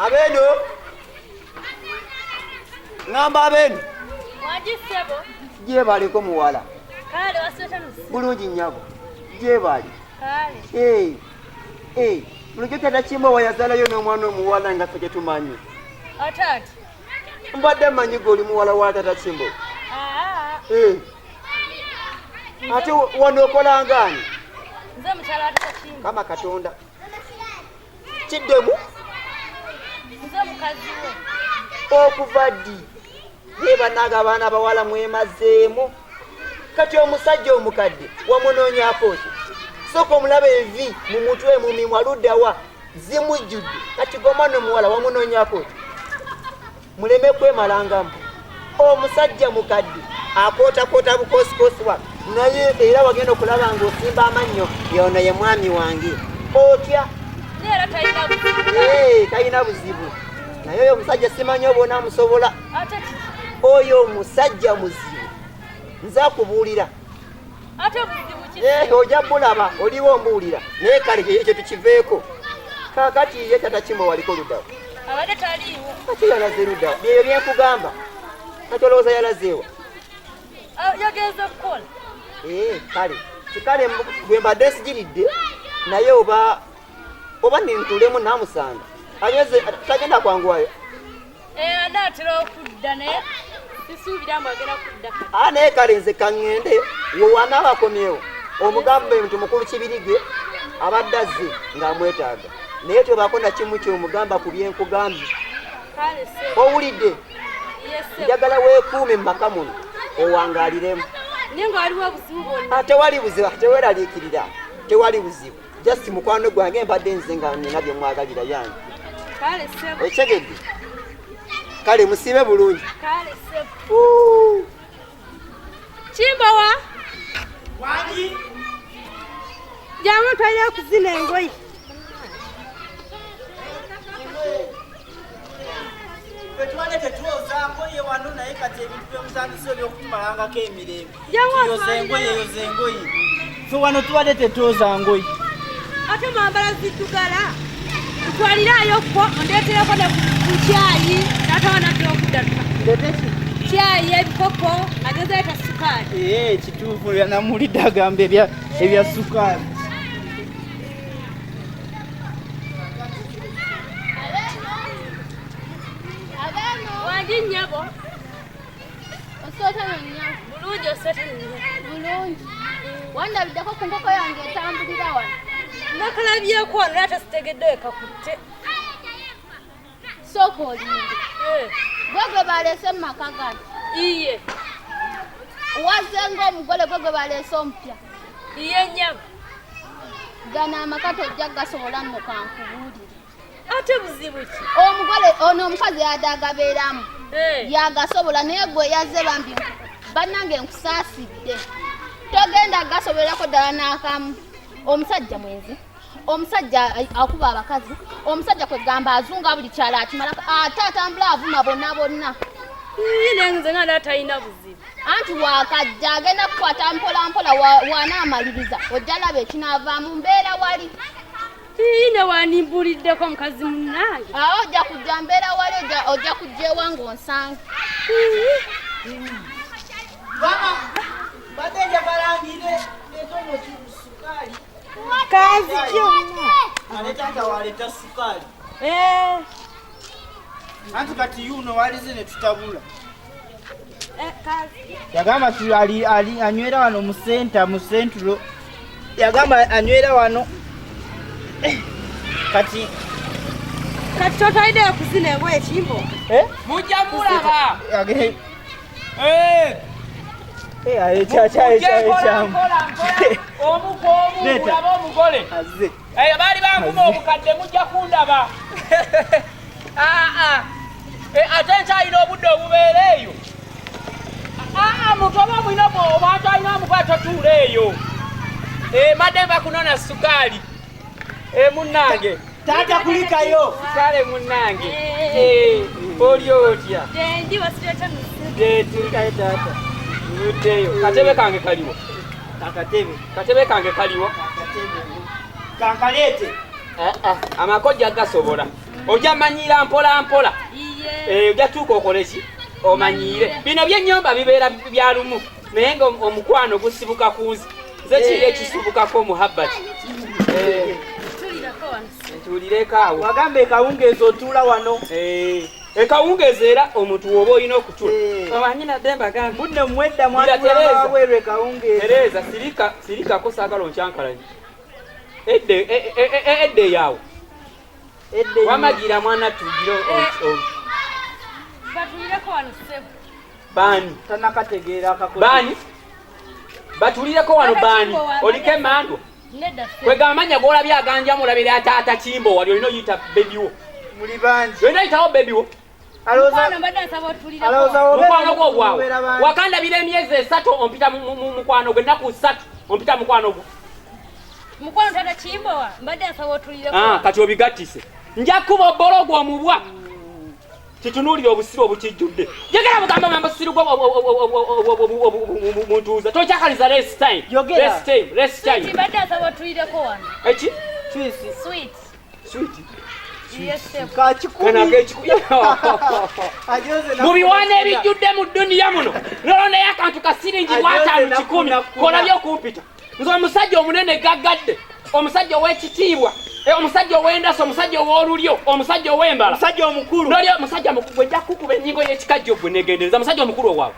Abeno. Ngamba abeno. Wajisebo. Je baliko muwala. Kale wasota nusi. Bulungi nyabo. Je bali. Kale. Muleke tatachimba wayazalayo n'omwana omuwala nga ffe tumanyi. Atati. Mbadde manyi goli muwala wa tatachimbo. Ate wano okola ngani? Nze mukyala wa tatachimbo. Kama Katonda. Kiddemu? Nze mukazi we. Okuva ddi banaga abaana abawala mwemazeemu kati omusajja omukadde wamunoonyaako ki sooka omulaba envi mu mutwe mu mimwa luddawa zimujjudde kati gomwana omuwala wamunoonyaako ki muleme kwemalangamu omusajja mukadde akootakoota bukoosikoosiwa naye era wagenda okulaba ng'osimba amannyo yono ye mwami wange otya era talina buzibu naye oyo omusajja simanyi oba onaamusobola atati oyo omusajja muzibu nze akubuulira ate buzibu ki ojja bulaba oliwo ombuulira naye kale ekyo tukiveeko kaakati ye tatakimbo waliko luddawa abadde taliiwo kati yalaze luddawa byeyo byenkugamba kati olowooza yalazeewa yagenze kukola kale kikale bwe mbadde nsigiridde naye oba nintulemu naamusanga anyeze tagenda kwanguwayo anaatera okudda naye sisuubiramu agenda kudda naye kale nze kaŋŋende wewanaaba akomyewo omugambe nti mukulu kibirige abadde azze ng'amwetaaga naye tobaako na kimu kyomugamba ku byenkugambye owulidde njagala weekuume mu maka muno owangaaliremu naye nga waliwo obuzibu bwonna tewali buzibu teweeraliikirira tewali buzibu just mukwano gwange mbadde nze nga nina bye mwagalira yange ekegedde kale musibe bulungi kimbowa wangi jamu twalina okuzina engoye fetwale tetwoza ngoye wano naye kati ebintu by'omutandisi ebyokutumalangako emirembe yoza engoye fe wano tubadde tetwoza ngoye ate mwambala ziddugala ntwalirayoko ondeetereko ne ku kyayi natawana byokuddaluka kyayi ebikopo ageza eta sukaali kituufu namulidde agamba ebya sukaali wangi nnyabo osoota nonyabo bulungi osoota nonyabo bulungi wandabiddeko ku nkoko yange etambulira wano nakalabyeko wano naye tasitegedde ekakutte sooka olinde gwe baleese mu maka gano iye wazze ng'omugole gwe baleese omupya iye nnyabo gano amaka tojja gasobola nno kankubuulire ate buzibu ki omugole ono omukazi yadagabeeramu yagasobola naye gwe yazze bambi bannange nkusaasidde togenda gasobolerako ddala n'akamu omusajja mwenzi omusajja akuba abakazi omusajja kwegamba azunga buli kyala akimalako ate atambula avuma bonna bonna nenze nga talina buzibu anti wakajja agenda kukwata mpolampola wanaamaliriza ojja laba ekinaavaamu mbeera wali ne wanimbuliddeko mukazi munnange awo ojja kujja mbeera wali ojja kujja ewa ng'onsanga badde njabalangire etono sukaali kazi kyonna aleta waleta sukaali anti kati yuno walize ne tutabula yagamba anywera wano mu sentulo yagamba anywera wano kati totalidde okuzina engoye kimbo mujja mulaba omulaba omugole baali bankuma obukadde mujja kundaba ate nkyalina obudde obubeera eyo muntu oba mwina obantu alina omukola totuula eyo madde nva kunona sukaali munnange taata kulikayo kale munnange oli otya dendi wasireta tulikayo taata uddeyo katebe kange kaliwo katebe kange kaliwo kankaleete amakojja gasobola Oja manyira mpola mpola. Oja tuko okoleki omanyire. Bino byennyomba bibeera bya lumu. Naye nga omukwano gusibuka kunzi. Nze kiri ekisibukako muhabbati. Tulireko awo. Wagamba ekawungeezi otuula wano. Ekawungeezi era omuntu woba olina okutula. Omanyi nadde mbagamba. Bunne mwedda mwatula wabweru ekawungeezi. Tereza sirikako saagala onkyankalanye. Edde yaawo. Wamagira mwana tugire batulireko wano ssebo. Baani? Tanakategeera akakozi. Baani? Batulireko wano baani? Oliko emmandwa? Nedda ssebo. Kwega amanya g'olabye aganja mulabira taata Kimbo wali olina oyita bebi wo. Muli bangi. Olina oyitawo bebi wo. Mukwano mbadde nsaba otulireko. Mukwano gwo ogwawe. Wakandabira emyezi 3 ompita mukwano gwe, ennaku 3 ompita mukwano gwo. Mukwano taata Kimbo mbadde nsaba otulireko. Kati obigattise. Nja kuba obbologo omubwa. Kitunuulira obusiru obukijjudde. Jegera bugamba mambo siru gwo muntuuza. Tokyakaliza rest time. Rest time. Mbadde nsaba otulireko wano. Eki? Sweet. Yes, mubiwaana ebijjudde mu dduniya muno nolondayo akantu ka siringi 5,000 kolabye okumpita nze omusajja omunene gaggadde, omusajja ow'ekitiibwa, omusajja ow'endasa, omusajja ow'olulyo, omusajja ow'embala, omusajja omukulu. Noli omusajja mukulu gwe njakukuba ennyingo y'ekikajjo gwe negendereza omusajja omukulu owaawe.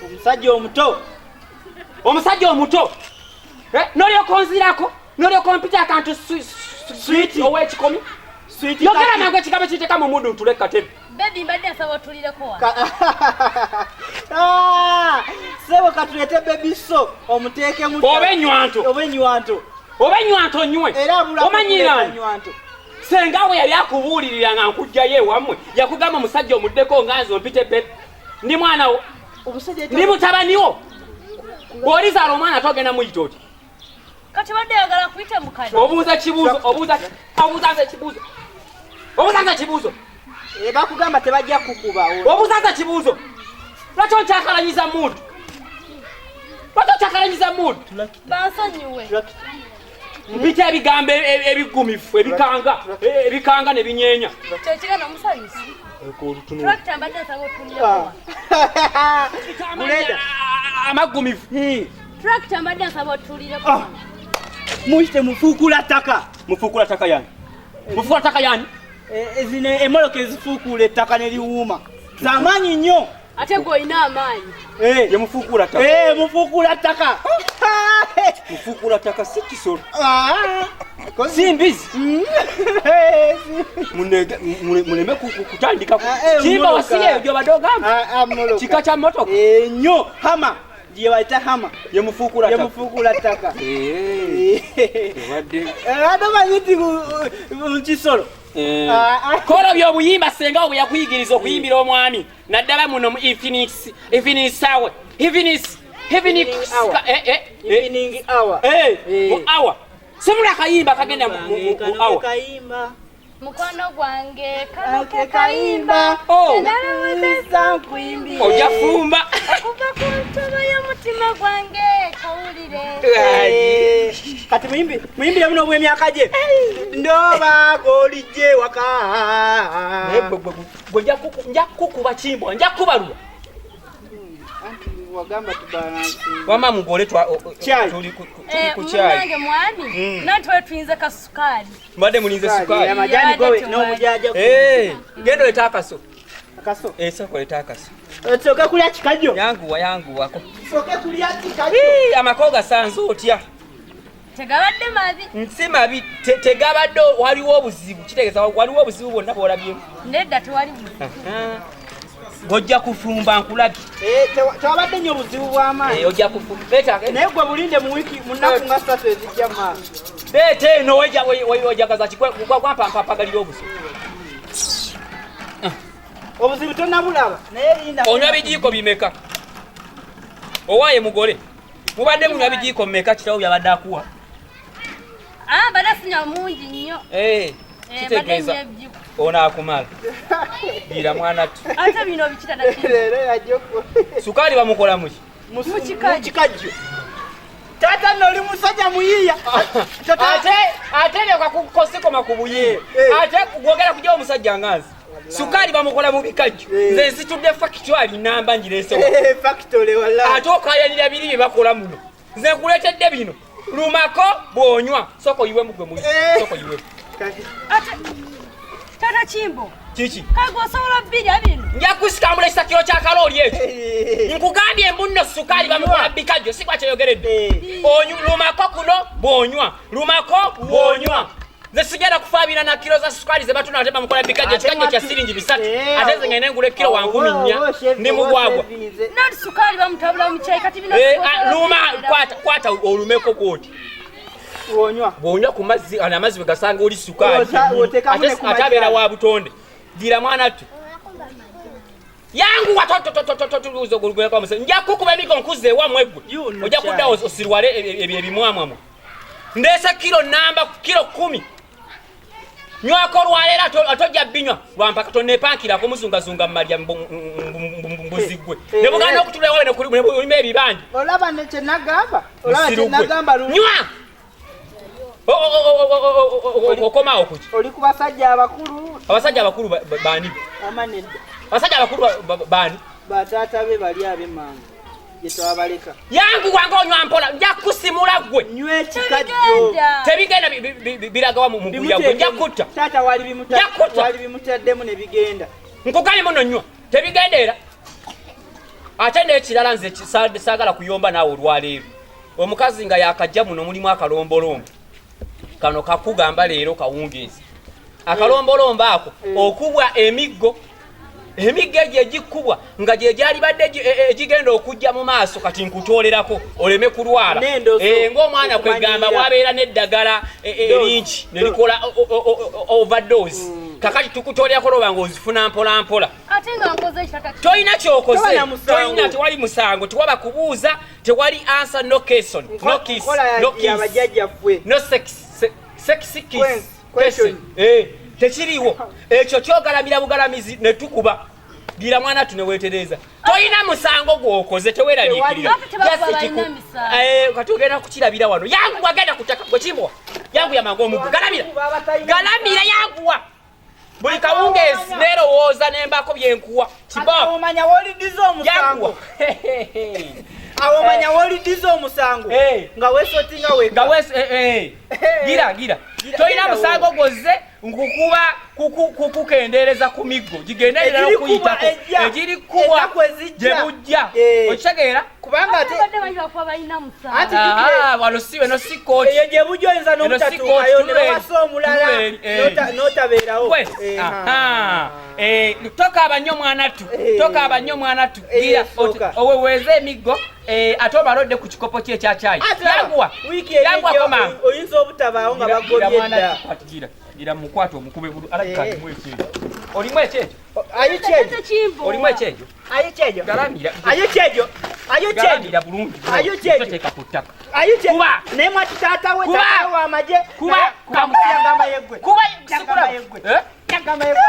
Omusajja omuto. Omusajja omuto. Noli okonzirako, noli okompita akantu sweet ow'ekikomi. Yogera mangu ekigambo kiteeka mu mundu ntule katebe. Baby mbadde nsaba otulireko wano. Sebo katulete baby so omuteeke mu obenywanto nywe. Omanyirani senga we yali akubuulirira nga nkujjayo ewammwe yakugamba omusajja omuddeko nganze ompite bebe ndi mwana wo ndi mutabani wo bw'olizaala omwana togenda muyita oti. Kati wadde yagala kuyita mukadde. Obuuza kibuuzo obuuza kibuuzo. Bakugamba tebajja kukuba. Obuuza kibuuzo. Lwaki onkyakalanyiza mood? Bansonyiwe. Mpita ebigambo ebigumifu ebikanga ne binyeenya. Kyekira n'omusanyusi. Tractor mbadde nsaba otulireko. Amagumifu. Tractor mbadde nsaba otulireko. Muyite mufuukula ttaka. Mufuukula ttaka yani? Mufuukula ttaka yani? Zino emoloka ezifuukuula ettaka ne liwuuma. Z'amaanyi nnyo. Ate gw'olina amaanyi. Ye mufuukula ttaka. Mufuukula ttaka. Mufuukula ttaka si kisolo. Si mbizi. Muleme kutandika. Kimba wasire gy'obadde ogamba. Kika kya mmotoka. Nnyo hama. Gye bayita hama. Ye mufuukula ttaka. Ye mufuukula ttaka. Ate manyi nti mu kisolo. Kola by'obuyimba senga bwe yakuyigiriza okuyimbira omwami naddala muno mu evening hour simula kayimba kagenda mu hour. Mukwano gwange kanoke kayimba nalowezeza nkuyimbire ojafumba okuva ku ntobo y'omutima gwange kawulire. Kati muyimbire muno obw'emyaka gye ndoba g'olijje waka gwe nja kukuba Kimbo nja kubalula wagamba tubalansi wama mugole tuli ku kyali munange mwami natwe tuyinze kasukaali mbadde mulinze sukaali amajani gowe n'omujaja genda oleta akaso soko oleta akaso osooke kulya kikajjo yanguwako osooke kulya kikajjo amako gasanze otya tegabadde mabi nsi mabi tegabadde waliwo obuzibu kitegeeza waliwo obuzibu bwonna bwolabyewo nedda tewali buzibu gojja kufumba nkulagi tewabadde nnyo obuzibu bw'amaanyi ojja kufumba naye gwe bulinde mu wiiki mu nnaku nga 3 ezijja mu maaso beete eno wejagaza kigwampampapagalira obuzibu obuzibu tonnabulaba naye linda onywa bijiiko bimeka owaaye mugole mubadde munywa bijiiko mmeka kitawo byabadde akuwa badde sinywa mungi nnyo kitegeeza onaakumala bira mwana tu ate bino bikitana sukaali bamukola muki mukikajjo taata nno oli musajja muyiiya Atende kwa kukoseko makubuye. Ate kugogera kujja omusajja nganzi. Sukali bamukola mu bikajjo. Nze nsitudde factory namba njirese. Factory wala. Ate okayalira biri bakola muno. Nze nkuletedde bino. Lumako bonywa. Soko yiwe mugwe mu. Soko yiwe. Ate Tata Chimbo. Chichi. Kago sobola bidya bino. Nja kusikambula kilo kya kalori ekyo. Nkugambye mbunno sukali bamukola bikajjo sikwa kyeyogeredde. Onyu lumako kuno bonywa. Lumako bonywa. Nze sigenda kufaabira na kilo za sukali ze batuna atema mukola bikajjo kikajjo kya siringi 3. Ate ze ngene ngule kilo 1 ne mugwagwa. Nadi sukali bamutabula mu chai kati bino. Luma kwata olumeko kwoti. Bonywa ku mazzi ana mazzi begasanga oli sukali. Atabera wa butonde. Dira mwana tu. Yangu watoto uzogulugwe kwa mse. Nja kukuba emiko nkuze wa mwegwe. Oja kudda osirwale ebimwamwamo. Ndesa kilo namba kilo 10. Nywako lwalera atojja binywa lwampaka tonepankira ko muzungazunga malya mbuzigwe. Ne buganda okutula wale ne kuli ulime ebibandi. Olaba ne chenagamba. Olaba chenagamba lu. Nywa. Okoma okuki. Oli kubasajja abakulu. Abasajja abakulu bani? Amanedda. Abasajja abakulu bani? Batata be bali abemanga. Yetwabaleka. Yangu wango onywa mpola nja kusimula gwe. Nywe kikajjo. Tebigenda biragawa mu kuya gwe nja kutta. Tata wali bimutaddemu ne bigenda. Nkugale muno nnyo. Tebigendera. Ate n'ekirala nze saagala kuyomba naawe olwaleero. Omukazi nga yakajja muno mulimu akalombolombo. Kano kakugamba leero kawungeezi. Akalombolombo ako okubwa emiggo. Emiggo egikubwa nga gye gyali badde egigenda okujja mu maaso kati nkutolerako oleme kulwala. Ng'omwana kwegamba wabeera n'eddagala eringi ne likola overdose. Kakati tukutolerako loba ng'ozifuna mpola mpola. Ate nga nkoze ekitata. Toyina kyokoze. Toyina tewali musango. Tewaba kubuuza. Tewali answer no question. No kiss. No kiss. No sex kiss. Question. Tekiriwo. Ekyo kyogalamira bugalamizi ne tukuba. Gira mwana tunewetereza. Toyina musango gwokoze teweraliikirira. Katugenda kukirabira wano. Yangu wagenda kutaka gwe Chimbo. Yangu yamango omugu. Galamira. Galamira yanguwa. Buli kawungeezi nerowooza nembako byenkuwa. Chimbo. Omanya wolidiza omusango. Awomanya wolidiza omusango. Nga wesotinga weka. Gira. Toyina musango gwoze nkukuba kukendereza ku miggo. Gigenderera okuyitako. Egiri kuwa gye bujja. Okitegeera? Kubanga ate badde bajja kuba balina musango. Wano siwe no sikoti. Eyo gye bujja oyinza n'obutatuukayo ne bawasa omulala n'otabeerawo. Toka abannyo mwana tu. Toka abannyo mwana tu. Gira oweweeze emiggo. Ate obalodde ku kikopo kye ekya caayi. Yanguwa. Yanguwa koma. Oyinza obutabaawo nga bagobye dda. Gira mukwata omukube bulu alakati mwekyejo. Olimu ekyejo? Ayikyejo. Olimu ekyejo? Ayikyejo. Galamira. Ayikyejo. Galamira bulungi. Ayikyejo. Teeka ku ttaka. Ayikyejo. Kuba. Ne mwati taata we taata wa amaje. Kuba. Kamusiyagamba yeggwe. Kuba. Yagamba yeggwe. Yagamba yeggwe.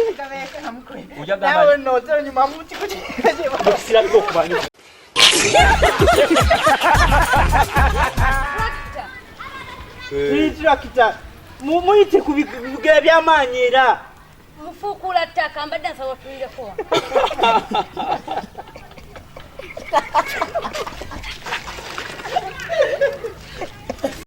Yagamba yeggwe namukwe. Ujagamba. Nawe noto nyuma muti kuti. Okisirako okubanyo. Trakita. Muyite ku bigere by'amaanyi era. Mufuukula ttaka mbadde nsaba otulireko.